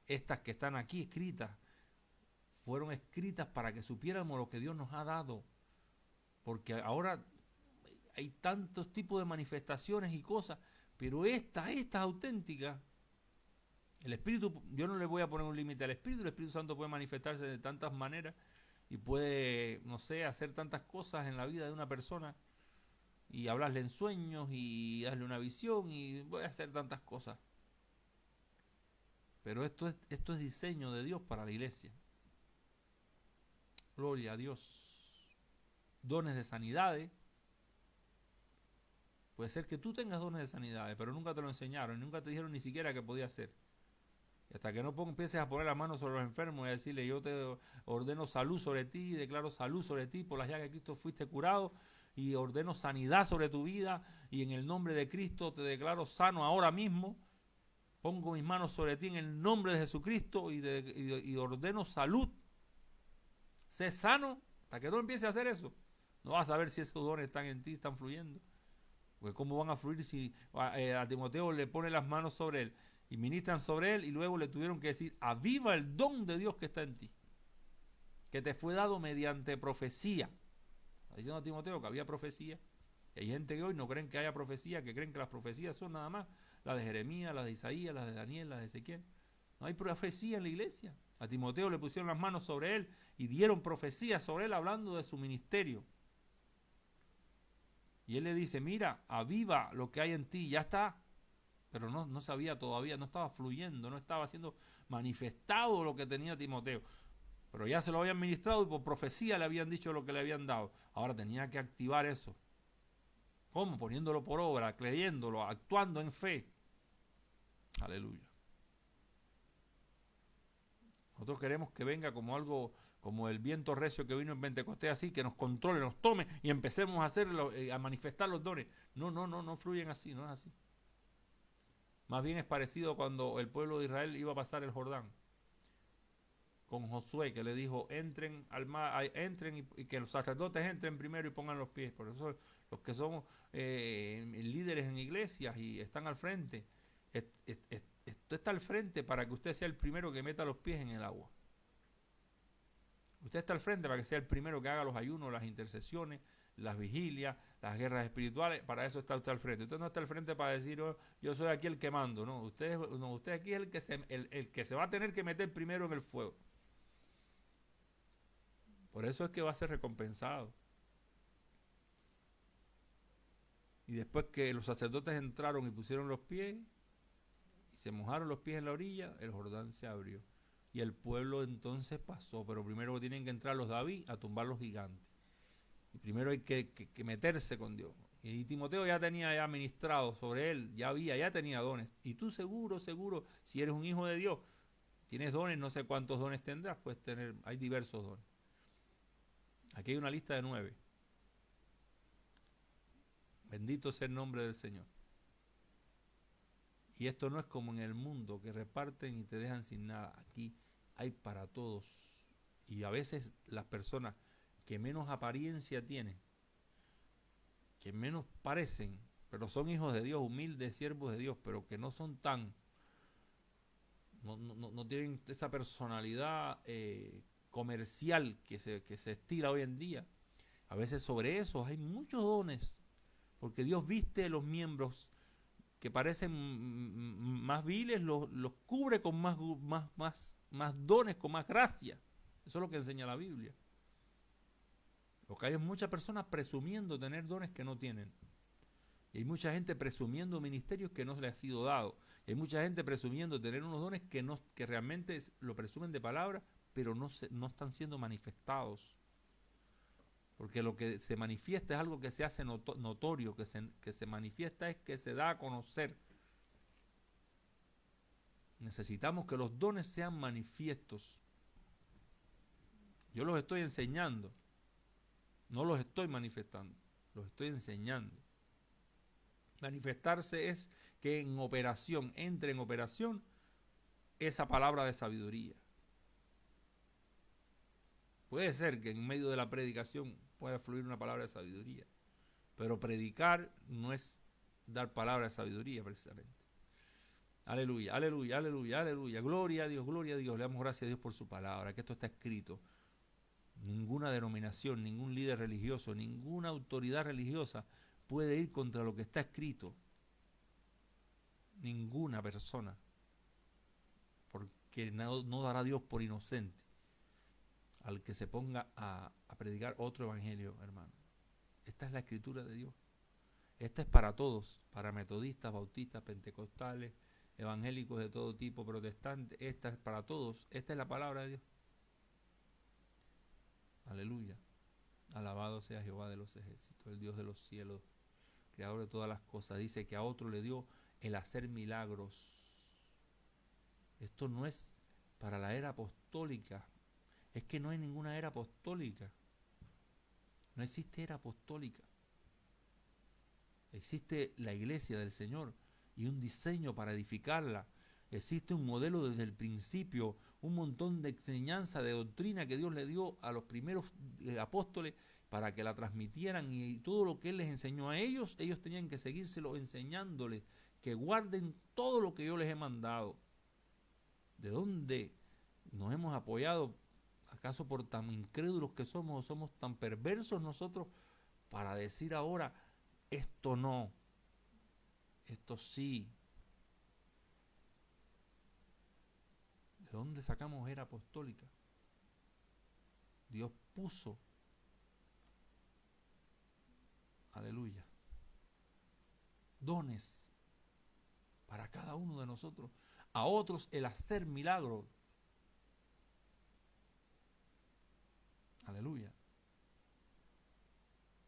estas que están aquí escritas, fueron escritas para que supiéramos lo que Dios nos ha dado. Porque ahora hay tantos tipos de manifestaciones y cosas, pero esta auténtica, el Espíritu, yo no le voy a poner un límite al Espíritu, el Espíritu Santo puede manifestarse de tantas maneras y puede, no sé, hacer tantas cosas en la vida de una persona y hablarle en sueños y darle una visión y voy a hacer tantas cosas. Pero esto es diseño de Dios para la iglesia. Gloria a Dios. Dones de sanidades. Puede ser que tú tengas dones de sanidades, pero nunca te lo enseñaron, nunca te dijeron ni siquiera que podía hacer. Y hasta que no empieces a poner la mano sobre los enfermos y a decirle, yo te ordeno salud sobre ti, declaro salud sobre ti, por las llagas de Cristo fuiste curado, y ordeno sanidad sobre tu vida, y en el nombre de Cristo te declaro sano ahora mismo. Pongo mis manos sobre ti en el nombre de Jesucristo y ordeno salud. Sé sano. Hasta que no empieces a hacer eso, no vas a saber si esos dones están en ti, están fluyendo. Porque cómo van a fluir si a Timoteo le pone las manos sobre él y ministran sobre él y luego le tuvieron que decir, aviva el don de Dios que está en ti, que te fue dado mediante profecía. Está diciendo a Timoteo que había profecía. Y hay gente que hoy no creen que haya profecía, que creen que las profecías son nada más las de Jeremías, las de Isaías, las de Daniel, las de Ezequiel. No hay profecía en la iglesia. A Timoteo le pusieron las manos sobre él y dieron profecía sobre él hablando de su ministerio. Y él le dice, mira, aviva lo que hay en ti, ya está. Pero no sabía todavía, no estaba fluyendo, no estaba siendo manifestado lo que tenía Timoteo. Pero ya se lo habían ministrado y por profecía le habían dicho lo que le habían dado. Ahora tenía que activar eso. ¿Cómo? Poniéndolo por obra, creyéndolo, actuando en fe. Aleluya. Nosotros queremos que venga como algo, como el viento recio que vino en Pentecostés, así, que nos controle, nos tome y empecemos a hacerlo, a manifestar los dones. No fluyen así, no es así. Más bien es parecido cuando el pueblo de Israel iba a pasar el Jordán con Josué, que le dijo, entren al mar, entren y que los sacerdotes entren primero y pongan los pies. Por eso los que somos líderes en iglesias y están al frente, usted está al frente para que usted sea el primero que meta los pies en el agua. Usted está al frente para que sea el primero que haga los ayunos, las intercesiones, las vigilias, las guerras espirituales. Para eso está usted al frente. Usted no está al frente para decir, oh, yo soy aquí el que mando. No, usted aquí es el que se va a tener que meter primero en el fuego. Por eso es que va a ser recompensado. Y después que los sacerdotes entraron y pusieron los pies, y se mojaron los pies en la orilla, el Jordán se abrió. Y el pueblo entonces pasó, pero primero tienen que entrar los David a tumbar los gigantes. Y primero hay que meterse con Dios. Y Timoteo ya tenía ministrado sobre él, ya tenía dones. Y tú seguro, si eres un hijo de Dios, tienes dones, no sé cuántos dones tendrás, puedes tener, hay diversos dones. Aquí hay una lista de 9. Bendito sea el nombre del Señor. Y esto no es como en el mundo, que reparten y te dejan sin nada. Aquí hay para todos. Y a veces las personas que menos apariencia tienen, que menos parecen, pero son hijos de Dios, humildes siervos de Dios, pero que no son tan, no tienen esa personalidad comercial que se estila hoy en día. A veces sobre eso hay muchos dones, porque Dios viste los miembros que parecen más viles, los cubre con más dones, con más gracia. Eso es lo que enseña la Biblia. Lo que hay es muchas personas presumiendo tener dones que no tienen. Y hay mucha gente presumiendo ministerios que no les ha sido dado. Y hay mucha gente presumiendo tener unos dones que realmente lo presumen de palabra, pero no están siendo manifestados. Porque lo que se manifiesta es algo que se hace notorio, que se manifiesta es que se da a conocer. Necesitamos que los dones sean manifiestos. Yo los estoy enseñando, no los estoy manifestando, los estoy enseñando. Manifestarse es que entre en operación esa palabra de sabiduría. Puede ser que en medio de la predicación pueda fluir una palabra de sabiduría, pero predicar no es dar palabra de sabiduría precisamente. Aleluya, aleluya, aleluya, aleluya. Gloria a Dios, gloria a Dios. Le damos gracias a Dios por su palabra, que esto está escrito. Ninguna denominación, ningún líder religioso, ninguna autoridad religiosa puede ir contra lo que está escrito. Ninguna persona. Porque no dará Dios por inocente al que se ponga a predicar otro evangelio, hermano. Esta es la escritura de Dios. Esta es para todos, para metodistas, bautistas, pentecostales, evangélicos de todo tipo, protestantes. Esta es para todos. Esta es la palabra de Dios. Aleluya. Alabado sea Jehová de los ejércitos, el Dios de los cielos, creador de todas las cosas. Dice que a otro le dio el hacer milagros. Esto no es para la era apostólica. Es que no hay ninguna era apostólica. No existe era apostólica. Existe la iglesia del Señor y un diseño para edificarla. Existe un modelo desde el principio, un montón de enseñanza, de doctrina que Dios le dio a los primeros apóstoles para que la transmitieran, y todo lo que Él les enseñó a ellos, ellos tenían que seguírselo enseñándoles, que guarden todo lo que yo les he mandado. ¿De dónde nos hemos apoyado? ¿Acaso por tan incrédulos que somos, o somos tan perversos nosotros para decir ahora, esto no, esto sí? ¿De dónde sacamos era apostólica? Dios puso, aleluya, dones para cada uno de nosotros. A otros el hacer milagros. Aleluya.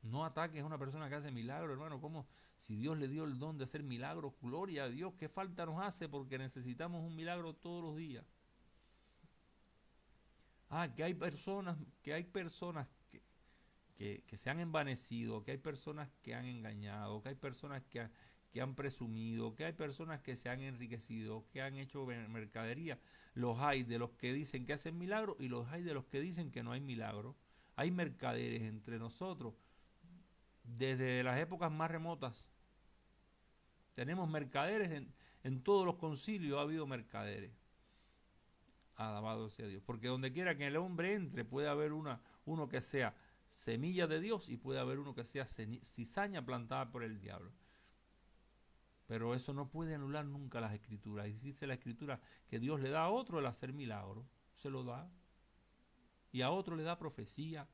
No ataques a una persona que hace milagros, hermano. ¿Cómo? Si Dios le dio el don de hacer milagros, gloria a Dios. ¿Qué falta nos hace? Porque necesitamos un milagro todos los días. Que hay personas que se han envanecido, que hay personas que han engañado, que hay personas que han presumido, que hay personas que se han enriquecido, que han hecho mercadería. Los hay de los que dicen que hacen milagros y los hay de los que dicen que no hay milagros. Hay mercaderes entre nosotros. Desde las épocas más remotas tenemos mercaderes, en todos los concilios ha habido mercaderes. Alabado sea Dios. Porque donde quiera que el hombre entre puede haber uno que sea semilla de Dios y puede haber uno que sea cizaña plantada por el diablo. Pero eso no puede anular nunca las escrituras. Y dice la escritura que Dios le da a otro el hacer milagros, se lo da. Y a otro le da profecía.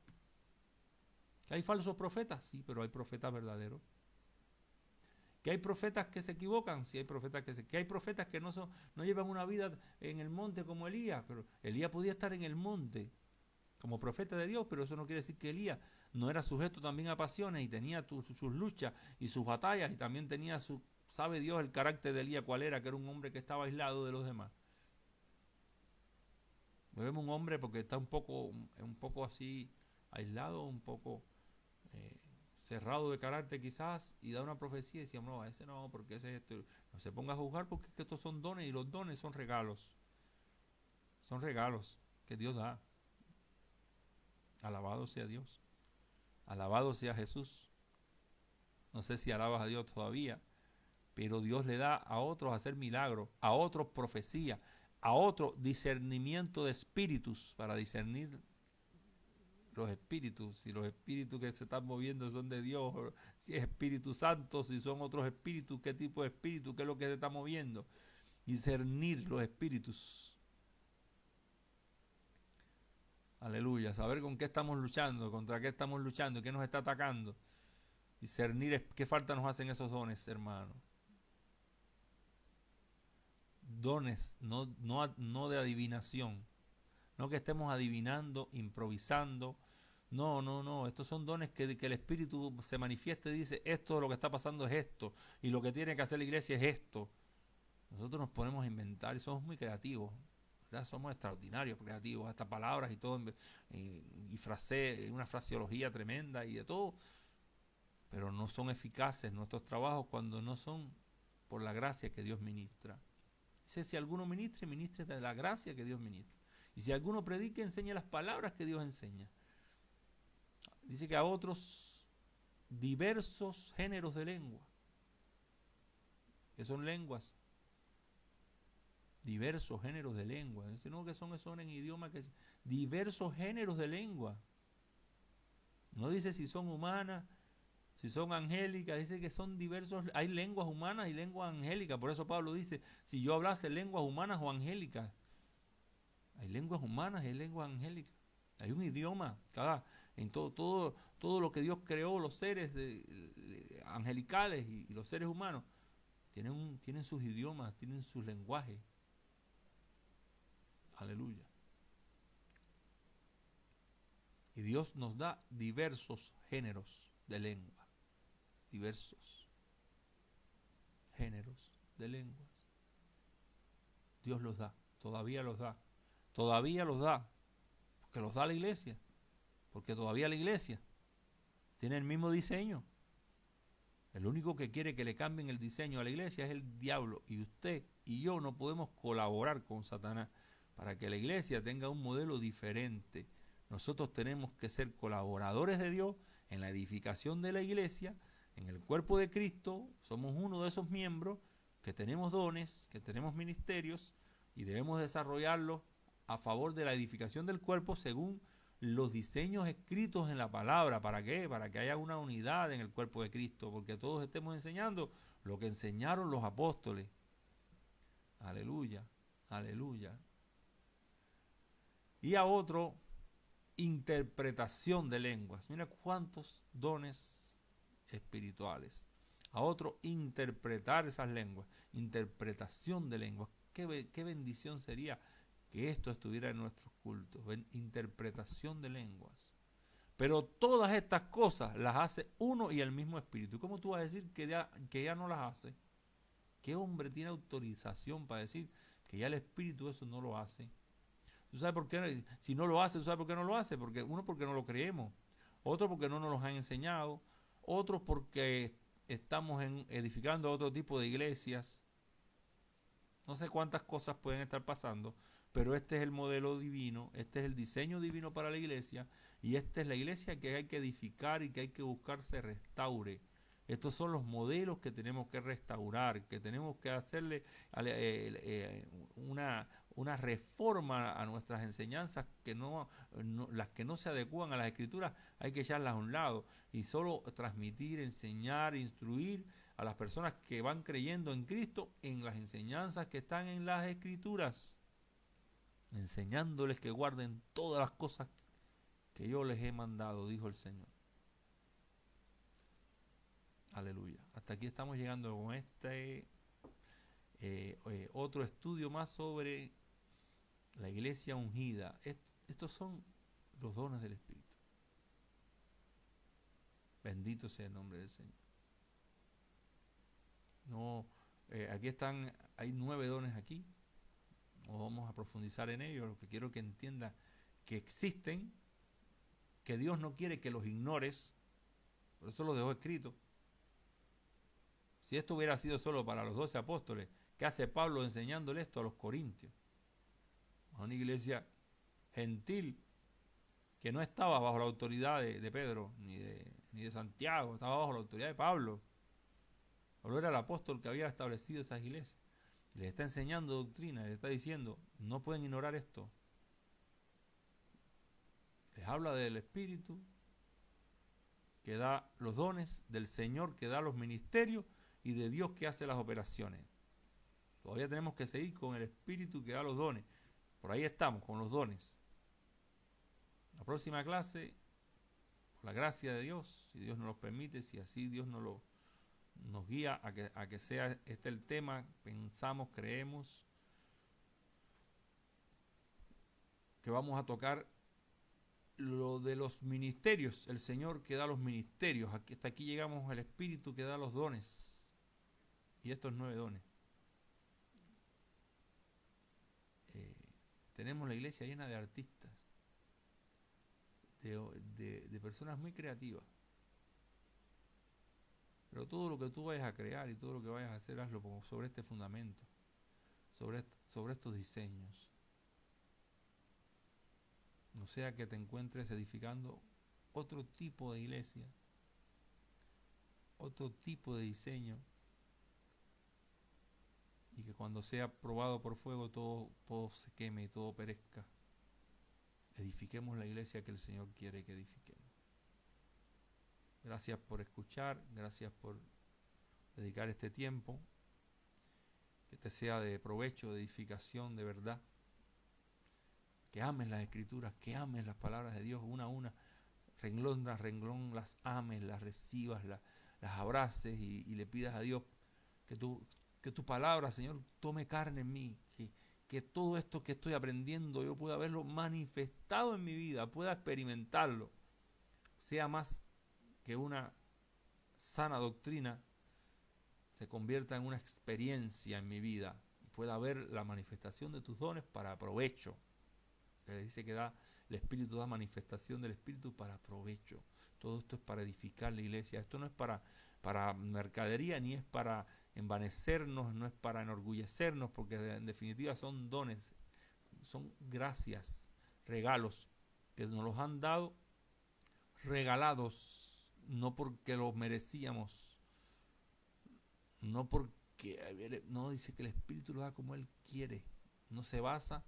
¿Que hay falsos profetas? Sí, pero hay profetas verdaderos. ¿Que hay profetas que se equivocan? Sí, hay profetas que hay profetas que no llevan una vida en el monte como Elías. Pero Elías podía estar en el monte como profeta de Dios, pero eso no quiere decir que Elías no era sujeto también a pasiones y tenía sus luchas y sus batallas, y también tenía sabe Dios el carácter de Elías cuál era, que era un hombre que estaba aislado de los demás. Vemos un hombre porque está un poco así aislado, un poco cerrado de carácter quizás, y da una profecía y decíamos, no, a ese no, porque ese no se ponga a juzgar, porque es que estos son dones, y los dones son regalos que Dios da. Alabado sea Dios, alabado sea Jesús. No sé si alabas a Dios todavía, pero Dios le da a otros hacer milagros, a otros profecía, a otros discernimiento de espíritus, para discernir los espíritus, si los espíritus que se están moviendo son de Dios, si es Espíritu Santo, si son otros espíritus, qué tipo de espíritu, qué es lo que se está moviendo. Discernir los espíritus. Aleluya, saber con qué estamos luchando, contra qué estamos luchando, qué nos está atacando. Discernir qué falta nos hacen esos dones, hermano. Dones, no de adivinación. No que estemos adivinando, improvisando. No. Estos son dones que el Espíritu se manifieste y dice, esto lo que está pasando es esto. Y lo que tiene que hacer la iglesia es esto. Nosotros nos ponemos a inventar y somos muy creativos. ¿Verdad? Somos extraordinarios, creativos. Hasta palabras y todo. Y una fraseología tremenda y de todo. Pero no son eficaces nuestros trabajos cuando no son por la gracia que Dios ministra. Dice, si alguno ministre de la gracia que Dios ministra. Y si alguno predique, enseñe las palabras que Dios enseña. Dice que a otros diversos géneros de lengua, que son lenguas. diversos géneros de lengua. Dice, no, que son en idioma, que diversos géneros de lengua. No dice si son humanas, si son angélicas, dice que son diversos, hay lenguas humanas y lenguas angélicas. Por eso Pablo dice, si yo hablase lenguas humanas o angélicas, hay lenguas humanas y hay lenguas angélicas. Hay un idioma, en todo lo que Dios creó, los seres angelicales y los seres humanos, tienen sus idiomas, tienen sus lenguajes. Aleluya. Y Dios nos da diversos géneros de lengua. Diversos géneros de lenguas. Dios los da, todavía los da. Todavía los da, porque los da la iglesia. Porque todavía la iglesia tiene el mismo diseño. El único que quiere que le cambien el diseño a la iglesia es el diablo. Y usted y yo no podemos colaborar con Satanás para que la iglesia tenga un modelo diferente. Nosotros tenemos que ser colaboradores de Dios en la edificación de la iglesia, en el cuerpo de Cristo. Somos uno de esos miembros que tenemos dones, que tenemos ministerios y debemos desarrollarlos a favor de la edificación del cuerpo según los diseños escritos en la palabra. ¿Para qué? Para que haya una unidad en el cuerpo de Cristo, porque todos estemos enseñando lo que enseñaron los apóstoles. Aleluya, aleluya. Y a otro, interpretación de lenguas. Mira cuántos dones espirituales. A otro, interpretar esas lenguas, interpretación de lenguas. Qué bendición sería que esto estuviera en nuestros cultos, interpretación de lenguas. Pero todas estas cosas las hace uno y el mismo Espíritu. ¿Cómo tú vas a decir que ya no las hace? ¿Qué hombre tiene autorización para decir que ya el Espíritu eso no lo hace? ¿Tú sabes por qué? Si no lo hace, ¿tú sabes por qué no lo hace? Porque no lo creemos. Otro, porque no nos los han enseñado. Otros, porque estamos edificando otro tipo de iglesias. No sé cuántas cosas pueden estar pasando, pero este es el modelo divino, este es el diseño divino para la iglesia, y esta es la iglesia que hay que edificar y que hay que buscar se restaure. Estos son los modelos que tenemos que restaurar, que tenemos que hacerle una reforma a nuestras enseñanzas, las que no se adecúan a las escrituras, hay que echarlas a un lado y solo transmitir, enseñar, instruir a las personas que van creyendo en Cristo en las enseñanzas que están en las escrituras, enseñándoles que guarden todas las cosas que yo les he mandado, dijo el Señor. Aleluya. Hasta aquí estamos llegando con este otro estudio más sobre la iglesia ungida. Estos son los dones del Espíritu. Bendito sea el nombre del Señor. No, hay 9 dones aquí. No vamos a profundizar en ellos. Lo que quiero que entienda que existen, que Dios no quiere que los ignores. Por eso lo dejó escrito. Si esto hubiera sido solo para los 12 apóstoles, ¿qué hace Pablo enseñándole esto a los corintios? A una iglesia gentil que no estaba bajo la autoridad de Pedro ni de Santiago, estaba bajo la autoridad de Pablo. Pablo era el apóstol que había establecido esas iglesias. Les está enseñando doctrina, les está diciendo, no pueden ignorar esto. Les habla del Espíritu que da los dones, del Señor que da los ministerios y de Dios que hace las operaciones. Todavía tenemos que seguir con el Espíritu que da los dones. Por ahí estamos, con los dones. La próxima clase, por la gracia de Dios, si Dios nos lo permite, si así Dios nos guía a que sea este el tema, pensamos, creemos, que vamos a tocar lo de los ministerios, el Señor que da los ministerios. Hasta aquí llegamos al Espíritu que da los dones. Y estos 9 dones. Tenemos la iglesia llena de artistas, de personas muy creativas. Pero todo lo que tú vayas a crear y todo lo que vayas a hacer, hazlo sobre este fundamento, sobre estos diseños. No sea que te encuentres edificando otro tipo de iglesia, otro tipo de diseño, y que cuando sea probado por fuego todo se queme y todo perezca. Edifiquemos la iglesia que el Señor quiere que edifiquemos. Gracias por escuchar, gracias por dedicar este tiempo. Que te sea de provecho, de edificación, de verdad. Que ames las Escrituras, que ames las palabras de Dios una a una, renglón tras renglón, las ames, las recibas, las abraces y le pidas a Dios que tu palabra, Señor, tome carne en mí, que todo esto que estoy aprendiendo yo pueda verlo manifestado en mi vida, pueda experimentarlo, sea más que una sana doctrina, se convierta en una experiencia en mi vida y pueda ver la manifestación de tus dones para provecho. Le dice que el Espíritu da manifestación del Espíritu para provecho. Todo esto es para edificar la iglesia. Esto no es para mercadería, ni es para envanecernos, no es para enorgullecernos, porque en definitiva son dones, son gracias, regalos que nos los han dado, regalados, no porque los merecíamos, no porque, no, dice que el Espíritu lo da como Él quiere, no se basa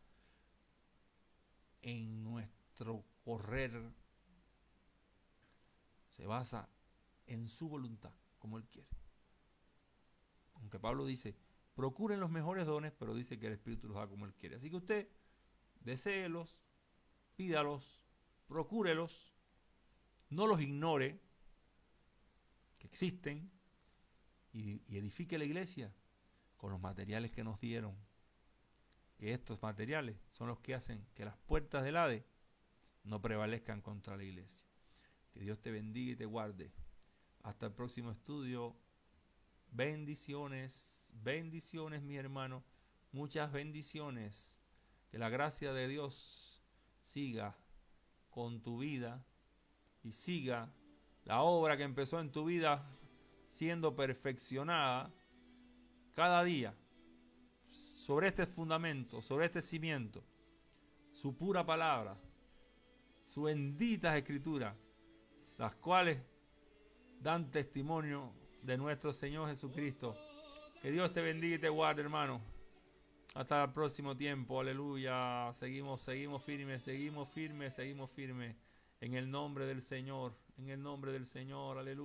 en nuestro correr, se basa en su voluntad, como Él quiere. Aunque Pablo dice, procuren los mejores dones, pero dice que el Espíritu los da como Él quiere. Así que usted, deséelos, pídalos, procúrelos, no los ignore, que existen, y edifique la iglesia con los materiales que nos dieron. Que estos materiales son los que hacen que las puertas del Hades no prevalezcan contra la iglesia. Que Dios te bendiga y te guarde. Hasta el próximo estudio. Bendiciones, bendiciones, mi hermano. Muchas bendiciones. Que la gracia de Dios siga con tu vida y siga la obra que empezó en tu vida siendo perfeccionada cada día sobre este fundamento, sobre este cimiento, su pura palabra, sus benditas escrituras, las cuales dan testimonio de nuestro Señor Jesucristo. Que Dios te bendiga y te guarde, hermano. Hasta el próximo tiempo, aleluya. Seguimos firmes, en el nombre del Señor, aleluya.